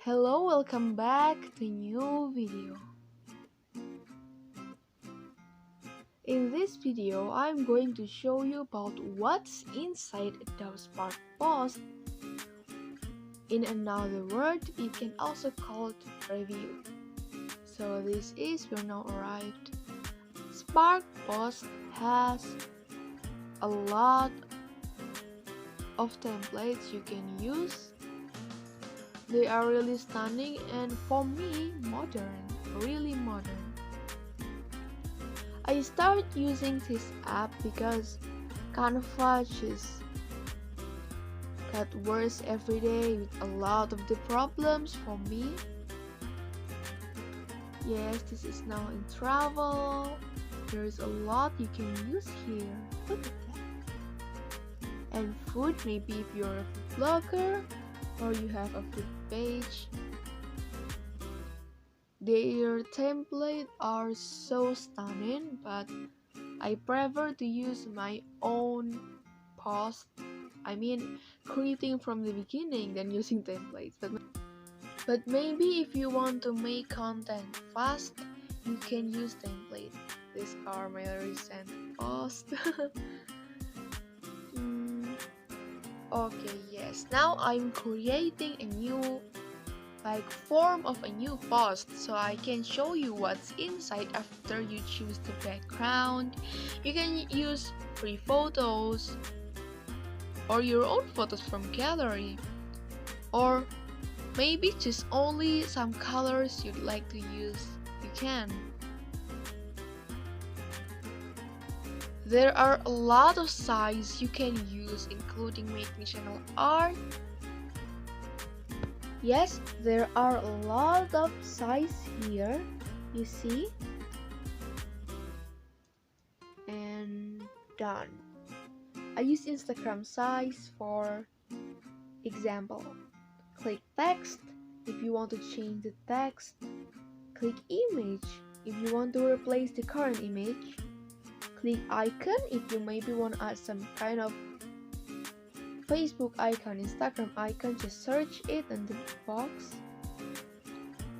Hello, welcome back to new video. In this video, I'm going to show you about what's inside Adobe Spark Post. In another word, you can also call it preview. So this is we're now arrived. Spark Post has a lot of templates you can use. They are really stunning and for me modern, really modern. I started using this app because Canva just got worse every day with a lot of the problems for me. Yes, this is now in travel. There is a lot you can use here. Look at that. And food, maybe if you're a food blogger or you have a food page. Their templates are so stunning, but I prefer to use my own post. I mean, creating from the beginning than using templates. But maybe if you want to make content fast, you can use templates. These are my recent posts. Okay, yes. Now I'm creating a new form of a new post so I can show you what's inside after you choose the background. You can use free photos or your own photos from gallery, or maybe just only some colors you'd like to use. You can. There are a lot of sizes you can use, including making channel art. Yes, there are a lot of sizes here, you see. And done. I use Instagram size for example. Click text if you want to change the text. Click image if you want to replace the current image. Click icon if you maybe want to add some kind of Facebook icon, Instagram icon, just search it in the box.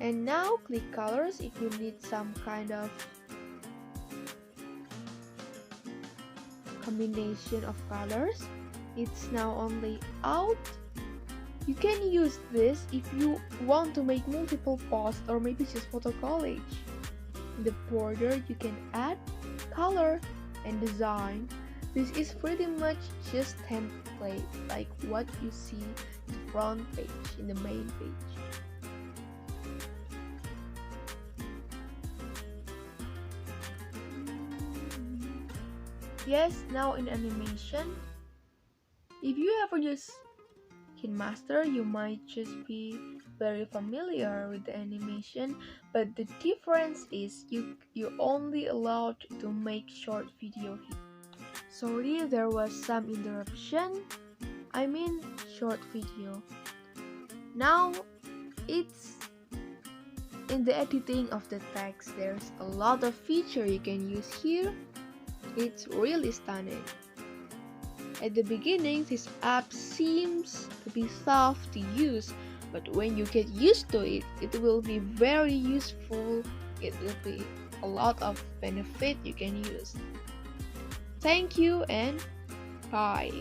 And now click colors if you need some kind of combination of colors. It's now only out. You can use this if you want to make multiple posts or maybe just photo collage. In the border you can add color and design. This is pretty much just template like what you see in the front page, in the main page. Yes, now in animation, if you ever use KineMaster, you might just be very familiar with the animation, but the difference is you only allowed to make short video here. Sorry, there was some interruption. I mean short video. Now it's in the editing of the text. There's a lot of feature you can use here. It's really stunning. At the beginning, this app seems to be tough to use, but when you get used to it, it will be very useful. It will be a lot of benefit you can use. Thank you and bye.